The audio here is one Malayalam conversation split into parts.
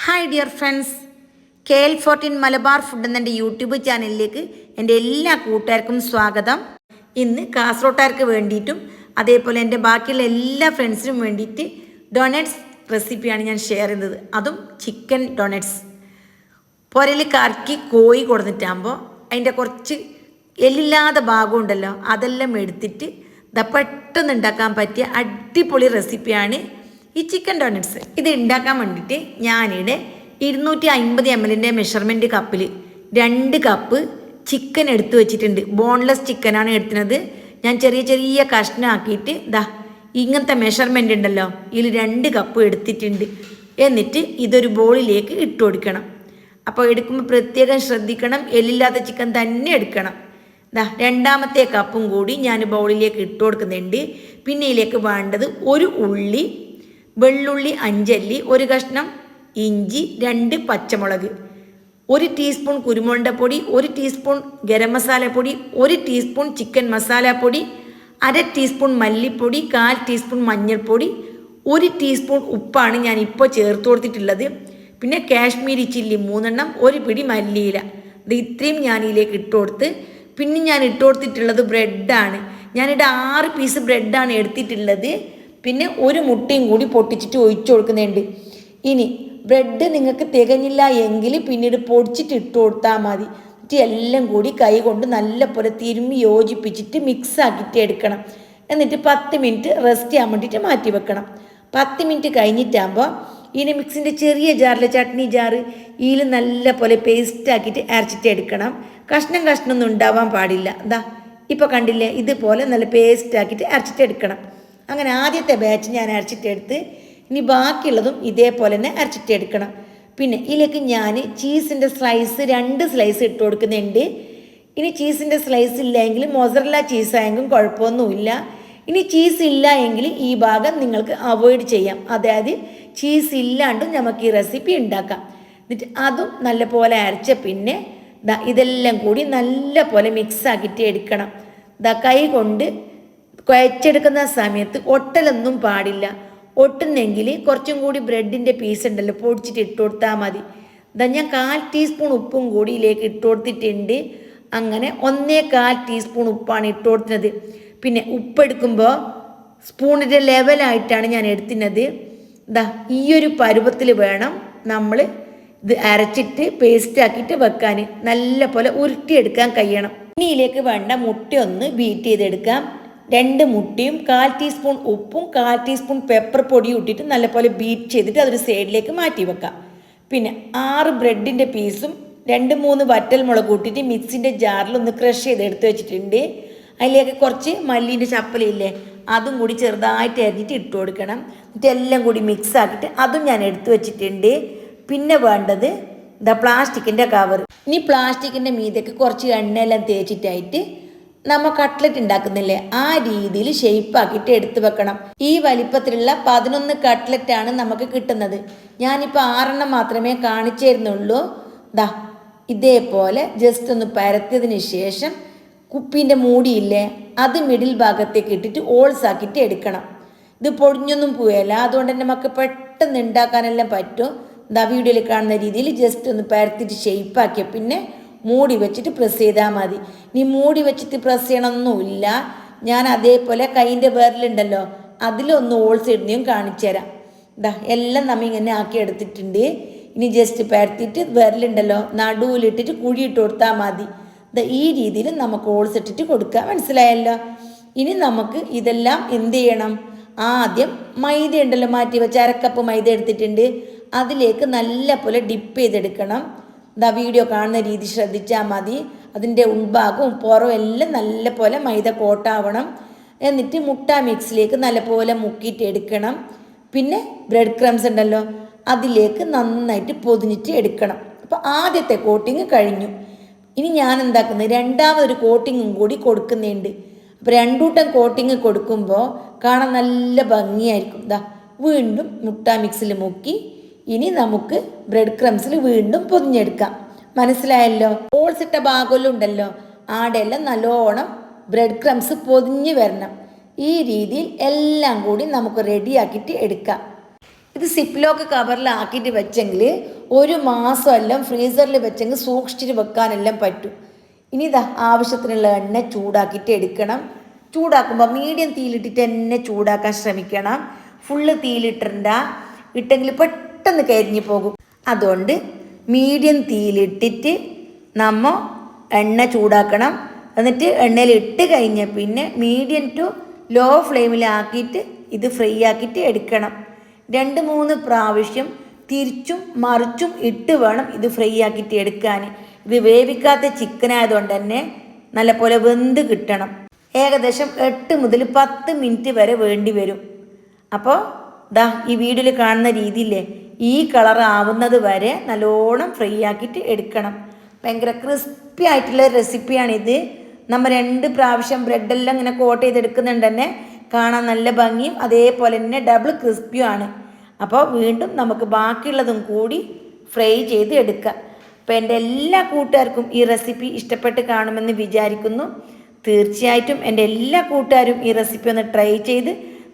Hi dear friends, KL14 Malabar food എന്ന എൻ്റെ യൂട്യൂബ് ചാനലിലേക്ക് എൻ്റെ എല്ലാ കൂട്ടുകാർക്കും സ്വാഗതം. ഇന്ന് കാസർഗോട്ടുകാർക്ക് വേണ്ടിയിട്ടും അതേപോലെ എൻ്റെ ബാക്കിയുള്ള എല്ലാ ഫ്രണ്ട്സിനും വേണ്ടിയിട്ട് ഡൊണറ്റ്സ് റെസിപ്പിയാണ് ഞാൻ ഷെയർ ചെയ്യുന്നത്. അതും ചിക്കൻ ഡൊണറ്റ്സ്. പുരയിൽ കറക്കി കോഴി കൊടുത്തിട്ടാകുമ്പോൾ അതിൻ്റെ കുറച്ച് എല്ലില്ലാത്ത ഭാഗം ഉണ്ടല്ലോ, അതെല്ലാം എടുത്തിട്ട് പെട്ടെന്ന് ഉണ്ടാക്കാൻ പറ്റിയ അടിപൊളി റെസിപ്പിയാണ് ഈ ചിക്കൻ ഡോണറ്റ്സ്. ഇത് ഉണ്ടാക്കാൻ വേണ്ടിയിട്ട് ഞാനിവിടെ 250 ml മെഷർമെൻറ്റ് കപ്പിൽ 2 കപ്പ് ചിക്കൻ എടുത്തു വെച്ചിട്ടുണ്ട്. ബോൺലെസ് ചിക്കനാണ് എടുക്കുന്നത്. ഞാൻ ചെറിയ ചെറിയ കഷ്ണമാക്കിയിട്ട് ഇങ്ങനത്തെ മെഷർമെൻ്റ് ഉണ്ടല്ലോ, ഇതിൽ 2 കപ്പ് എടുത്തിട്ടുണ്ട്. എന്നിട്ട് ഇതൊരു ബോളിലേക്ക് ഇട്ട് കൊടുക്കണം. അപ്പോൾ എടുക്കുമ്പോൾ പ്രത്യേകം ശ്രദ്ധിക്കണം, എല്ലില്ലാത്ത ചിക്കൻ തന്നെ എടുക്കണം. രണ്ടാമത്തെ കപ്പും കൂടി ഞാൻ ബൗളിലേക്ക് ഇട്ട് കൊടുക്കുന്നുണ്ട്. പിന്നെ ഇതിലേക്ക് വേണ്ടത് ഒരു ഉള്ളി, വെള്ളുള്ളി 5 അല്ലി, 1 കഷ്ണം ഇഞ്ചി, 2 പച്ചമുളക്, 1 ടീസ്പൂൺ കുരുമുളക് പൊടി, 1 ടീസ്പൂൺ ഗരം മസാലപ്പൊടി, 1 ടീസ്പൂൺ ചിക്കൻ മസാലപ്പൊടി, 1/2 ടീസ്പൂൺ മല്ലിപ്പൊടി, 1/4 ടീസ്പൂൺ മഞ്ഞൾപ്പൊടി, 1 ടീസ്പൂൺ ഉപ്പാണ് ഞാൻ ഇപ്പോൾ ചേർത്ത് കൊടുത്തിട്ടുള്ളത്. പിന്നെ കാശ്മീരി ചില്ലി 3 എണ്ണം, 1 പിടി മല്ലിയില. ഇത് ഇത്രയും ഞാൻ ഇതിലേക്ക് ഇട്ട് കൊടുത്ത്. പിന്നെ ഞാൻ ഇട്ട് കൊടുത്തിട്ടുള്ളത് ബ്രെഡാണ്. ഞാനിവിടെ 6 പീസ് ബ്രെഡാണ് എടുത്തിട്ടുള്ളത്. പിന്നെ 1 മുട്ടയും കൂടി പൊട്ടിച്ചിട്ട് ഒഴിച്ചു കൊടുക്കുന്നുണ്ട്. ഇനി ബ്രെഡ് നിങ്ങൾക്ക് തികഞ്ഞില്ല എങ്കിൽ പിന്നീട് പൊടിച്ചിട്ട് ഇട്ട് കൊടുത്താൽ മതി. എന്നിട്ട് എല്ലാം കൂടി കൈ കൊണ്ട് നല്ലപോലെ തിരുമ്മി യോജിപ്പിച്ചിട്ട് മിക്സ് ആക്കിയിട്ട് എടുക്കണം. എന്നിട്ട് 10 മിനിറ്റ് റെസ്റ്റ് ചെയ്യാൻ വേണ്ടിയിട്ട് മാറ്റി വെക്കണം. 10 മിനിറ്റ് കഴിഞ്ഞിട്ടാകുമ്പോൾ ഇതിന് മിക്സിൻ്റെ ചെറിയ ജാറിലെ ചട്നി ജാറ് ഇതിൽ നല്ല പോലെ പേസ്റ്റ് ആക്കിയിട്ട് അരച്ചിട്ട് എടുക്കണം. കഷ്ണമൊന്നും ഉണ്ടാവാൻ പാടില്ല. ഇപ്പോൾ കണ്ടില്ലേ, ഇതുപോലെ നല്ല പേസ്റ്റ് ആക്കിയിട്ട് അരച്ചിട്ട് എടുക്കണം. അങ്ങനെ ആദ്യത്തെ ബാച്ച് ഞാൻ അരച്ചിട്ടെടുത്ത്, ഇനി ബാക്കിയുള്ളതും ഇതേപോലെ തന്നെ അരച്ചിട്ടെടുക്കണം. പിന്നെ ഇതിലേക്ക് ഞാൻ ചീസിൻ്റെ സ്ലൈസ് 2 സ്ലൈസ് ഇട്ട് കൊടുക്കുന്നുണ്ട്. ഇനി ചീസിൻ്റെ സ്ലൈസ് ഇല്ലെങ്കിൽ മൊസറല്ല ചീസായെങ്കിലും കുഴപ്പമൊന്നുമില്ല. ഇനി ചീസ് ഇല്ല എങ്കിൽ ഈ ഭാഗം നിങ്ങൾക്ക് അവോയ്ഡ് ചെയ്യാം. അതായത് ചീസ് ഇല്ലാണ്ടും നമുക്ക് ഈ റെസിപ്പി ഉണ്ടാക്കാം. എന്നിട്ട് അതും നല്ലപോലെ അരച്ച പിന്നെ ഇതെല്ലാം കൂടി നല്ല പോലെ മിക്സ് ആക്കിയിട്ട് എടുക്കണം. കൈ കൊണ്ട് കുഴച്ചെടുക്കുന്ന സമയത്ത് ഒട്ടലൊന്നും പാടില്ല. ഒട്ടുന്നെങ്കിൽ കുറച്ചും കൂടി ബ്രെഡിൻ്റെ പീസ് ഉണ്ടല്ലോ, പൊടിച്ചിട്ട് ഇട്ട് കൊടുത്താൽ മതി. ഞാൻ 1/4 ടീസ്പൂൺ ഉപ്പും കൂടി ഇതിലേക്ക് ഇട്ട് കൊടുത്തിട്ടുണ്ട്. അങ്ങനെ 1/4 ടീസ്പൂൺ ഉപ്പാണ് ഇട്ട് കൊടുക്കുന്നത്. പിന്നെ ഉപ്പെടുക്കുമ്പോൾ സ്പൂണിൻ്റെ ലെവലായിട്ടാണ് ഞാൻ എടുക്കുന്നത്. ഈ ഒരു പരുവത്തിൽ വേണം നമ്മൾ ഇത് അരച്ചിട്ട് പേസ്റ്റ് ആക്കിയിട്ട് വെക്കാൻ. നല്ല പോലെ ഉരുട്ടിയെടുക്കാൻ കഴിയണം. ഇനി ഇതിലേക്ക് വേണ്ട മുട്ട ഒന്ന് ബീറ്റ് ചെയ്തെടുക്കാം. 2 മുട്ടയും 1/4 ടീസ്പൂൺ ഉപ്പും 1/4 ടീസ്പൂൺ പെപ്പർ പൊടിയും ഇട്ടിട്ട് നല്ലപോലെ ബീറ്റ് ചെയ്തിട്ട് അതൊരു സൈഡിലേക്ക് മാറ്റി വെക്കാം. പിന്നെ 6 ബ്രെഡിൻ്റെ പീസും 2-3 വറ്റൽമുളക് ഇട്ടിട്ട് മിക്സിൻ്റെ ജാറിൽ ഒന്ന് ക്രഷ് ചെയ്ത് എടുത്ത് വെച്ചിട്ടുണ്ട്. അതിലേക്ക് കുറച്ച് മല്ലിൻ്റെ ചപ്പലയില്ലേ, അതും കൂടി ചെറുതായിട്ട് അരിഞ്ഞിട്ട് ഇട്ട് കൊടുക്കണം. എന്നിട്ട് എല്ലാം കൂടി മിക്സ് ആക്കിയിട്ട് അതും ഞാൻ എടുത്തു വെച്ചിട്ടുണ്ട്. പിന്നെ വേണ്ടത് പ്ലാസ്റ്റിക്കിൻ്റെ കവർ. ഇനി പ്ലാസ്റ്റിക്കിൻ്റെ മീതേക്ക് കുറച്ച് എണ്ണയെല്ലാം തേച്ചിട്ടായിട്ട് നമ്മൾ കട്ട്ലറ്റ് ഉണ്ടാക്കുന്നില്ലേ, ആ രീതിയിൽ ഷേപ്പാക്കിയിട്ട് എടുത്തു വെക്കണം. ഈ വലിപ്പത്തിലുള്ള 11 കട്ട്ലറ്റാണ് നമുക്ക് കിട്ടുന്നത്. ഞാനിപ്പോൾ 6 മാത്രമേ കാണിച്ചു തരുന്നുള്ളൂ. ഇതേപോലെ ജസ്റ്റ് ഒന്ന് പരത്തിയതിന് ശേഷം കുപ്പീൻ്റെ മൂടിയില്ലേ, അത് മിഡിൽ ഭാഗത്തേക്ക് ഇട്ടിട്ട് ഓൾസ് ആക്കിയിട്ട് എടുക്കണം. ഇത് പൊടിഞ്ഞൊന്നും പോയല്ല, അതുകൊണ്ട് തന്നെ നമുക്ക് പെട്ടെന്ന് ഉണ്ടാക്കാനെല്ലാം പറ്റും. വീഡിയോയിൽ കാണുന്ന രീതിയിൽ ജസ്റ്റ് ഒന്ന് പരത്തിയിട്ട് ഷേപ്പാക്കിയ പിന്നെ മൂടി വെച്ചിട്ട് പ്രസ് ചെയ്താൽ മതി. ഇനി മൂടി വെച്ചിട്ട് പ്രസ് ചെയ്യണമെന്നൊന്നുമില്ല. ഞാൻ അതേപോലെ കൈൻ്റെ വിരലുണ്ടല്ലോ, അതിലൊന്ന് ഓൾസ് ഇടുന്നതും കാണിച്ചു തരാം. എല്ലാം നമ്മൾ ഇങ്ങനെ ആക്കി എടുത്തിട്ടുണ്ട്. ഇനി ജസ്റ്റ് പരത്തിയിട്ട് വിരലുണ്ടല്ലോ നടുവിലിട്ടിട്ട് കുഴിയിട്ട് കൊടുത്താൽ മതി. ഈ രീതിയിൽ നമുക്ക് ഓൾസ് ഇട്ടിട്ട് കൊടുക്കുക. മനസ്സിലായല്ലോ? ഇനി നമുക്ക് ഇതെല്ലാം എന്ത് ചെയ്യണം? ആദ്യം മൈദ ഉണ്ടല്ലോ, മാറ്റി വെച്ച് 1/2 കപ്പ് മൈദ എടുത്തിട്ടുണ്ട്. അതിലേക്ക് നല്ല പോലെ ഡിപ്പ് ചെയ്തെടുക്കണം. വീഡിയോ കാണുന്ന രീതി ശ്രദ്ധിച്ചാൽ മതി. അതിൻ്റെ ഉൾഭാഗവും പുറവും എല്ലാം നല്ല പോലെ മൈദ കോട്ടാവണം. എന്നിട്ട് മുട്ട മിക്സിലേക്ക് നല്ലപോലെ മുക്കിയിട്ട് എടുക്കണം. പിന്നെ ബ്രെഡ് ക്രംസ് ഉണ്ടല്ലോ, അതിലേക്ക് നന്നായിട്ട് പൊതിഞ്ഞിട്ട് എടുക്കണം. അപ്പോൾ ആദ്യത്തെ കോട്ടിങ് കഴിഞ്ഞു. ഇനി ഞാൻ എന്താക്കുന്നത്, രണ്ടാമതൊരു കോട്ടിങ്ങും കൂടി കൊടുക്കുന്നുണ്ട്. അപ്പോൾ 2 കൂട്ടം കോട്ടിങ് കൊടുക്കുമ്പോൾ കാണാൻ നല്ല ഭംഗിയായിരിക്കും. വീണ്ടും മുട്ട മിക്സിൽ മുക്കി ഇനി നമുക്ക് ബ്രെഡ് ക്രംസിൽ വീണ്ടും പൊതിഞ്ഞെടുക്കാം. മനസ്സിലായല്ലോ? ഓൾസ് ഇട്ട ഭാഗമെല്ലാം ഉണ്ടല്ലോ, ആടെല്ലാം നല്ലോണം ബ്രെഡ് ക്രംസ് പൊതിഞ്ഞ് വരണം. ഈ രീതിയിൽ എല്ലാം കൂടി നമുക്ക് റെഡിയാക്കിയിട്ട് എടുക്കാം. ഇത് സിപ്ലോക്ക് കവറിലാക്കിയിട്ട് വെച്ചെങ്കിൽ 1 മാസമെല്ലാം ഫ്രീസറിൽ വെച്ചെങ്കിൽ സൂക്ഷിച്ചിട്ട് വെക്കാനെല്ലാം പറ്റും. ഇനി ഇതാ ആവശ്യത്തിനുള്ള എണ്ണ ചൂടാക്കിയിട്ട് എടുക്കണം. ചൂടാക്കുമ്പോൾ മീഡിയം തീയിലിട്ടിട്ട് തന്നെ ചൂടാക്കാൻ ശ്രമിക്കണം. ഫുള്ള് ഇട്ടെങ്കിൽ പെട്ടെന്ന് കരിഞ്ഞു പോകും. അതുകൊണ്ട് മീഡിയം തീയിലിട്ടിട്ട് നമ്മൾ എണ്ണ ചൂടാക്കണം. എന്നിട്ട് എണ്ണയിൽ ഇട്ട് കഴിഞ്ഞ പിന്നെ മീഡിയം ടു ലോ ഫ്ലെയിമിലാക്കിയിട്ട് ഇത് ഫ്രൈ ആക്കിയിട്ട് എടുക്കണം. 2-3 പ്രാവശ്യം തിരിച്ചും മറിച്ചും ഇട്ട് വേണം ഇത് ഫ്രൈ ആക്കിയിട്ട് എടുക്കാൻ. ഇത് വേവിക്കാത്ത ചിക്കൻ ആയതുകൊണ്ട് തന്നെ നല്ലപോലെ വെന്ത് കിട്ടണം. ഏകദേശം 8 മുതൽ 10 മിനിറ്റ് വരെ വേണ്ടി വരും. അപ്പോൾ ദാ ഈ വീഡിയോയിൽ കാണുന്ന രീതിയില്ലേ ഈ കളർ ആവുന്നത് വരെ നല്ലോണം ഫ്രൈ ആക്കിയിട്ട് എടുക്കണം. ഭയങ്കര ക്രിസ്പി ആയിട്ടുള്ള റെസിപ്പിയാണിത്. നമ്മൾ 2 പ്രാവശ്യം ബ്രെഡെല്ലാം ഇങ്ങനെ കോട്ട് ചെയ്തെടുക്കുന്നുണ്ട് തന്നെ കാണാൻ നല്ല ഭംഗിയും അതേപോലെ തന്നെ ഡബിൾ ക്രിസ്പിയുമാണ്. അപ്പോൾ വീണ്ടും നമുക്ക് ബാക്കിയുള്ളതും കൂടി ഫ്രൈ ചെയ്ത് എടുക്കാം. അപ്പോൾ എൻ്റെ എല്ലാ കൂട്ടുകാർക്കും ഈ റെസിപ്പി ഇഷ്ടപ്പെട്ട് കാണുമെന്ന് വിചാരിക്കുന്നു. തീർച്ചയായിട്ടും എൻ്റെ എല്ലാ കൂട്ടുകാരും ഈ റെസിപ്പി ഒന്ന് ട്രൈ ചെയ്ത്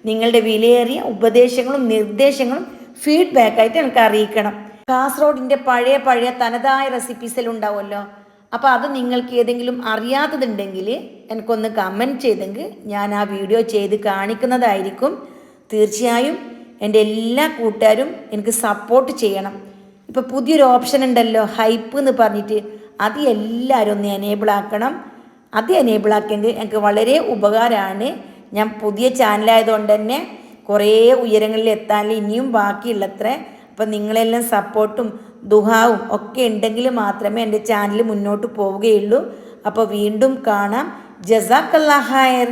നിങ്ങളുടെ വിലയേറിയ ഉപദേശങ്ങളും നിർദ്ദേശങ്ങളും ഫീഡ്ബാക്കായിട്ട് എനിക്ക് അറിയിക്കണം. കാസർഗോഡിൻ്റെ പഴയ തനതായ റെസിപ്പീസെല്ലാം ഉണ്ടാവുമല്ലോ. അപ്പോൾ അത് നിങ്ങൾക്ക് ഏതെങ്കിലും അറിയാത്തതുണ്ടെങ്കിൽ എനിക്കൊന്ന് കമൻറ്റ് ചെയ്തെങ്കിൽ ഞാൻ ആ വീഡിയോ ചെയ്ത് കാണിക്കുന്നതായിരിക്കും. തീർച്ചയായും എൻ്റെ എല്ലാ കൂട്ടുകാരും എനിക്ക് സപ്പോർട്ട് ചെയ്യണം. ഇപ്പോൾ പുതിയൊരു ഓപ്ഷൻ ഉണ്ടല്ലോ ഹൈപ്പ് എന്ന് പറഞ്ഞിട്ട്, അത് എല്ലാവരും ഒന്ന് എനേബിൾ ആക്കണം. അത് എനേബിൾ ആക്കിയെങ്കിൽ എനിക്ക് വളരെ ഉപകാരമാണ്. ഞാൻ പുതിയ ചാനലായതുകൊണ്ട് തന്നെ കുറേ ഉയരങ്ങളിൽ എത്താൻ ഇനിയും ബാക്കിയുള്ളത്രേ. അപ്പം നിങ്ങളെല്ലാം സപ്പോർട്ടും ദുഹാവും ഒക്കെ ഉണ്ടെങ്കിൽ മാത്രമേ എൻ്റെ ചാനൽ മുന്നോട്ട് പോവുകയുള്ളൂ. അപ്പോൾ വീണ്ടും കാണാം. ജസാക്കല്ലാഹ് ഖൈർ.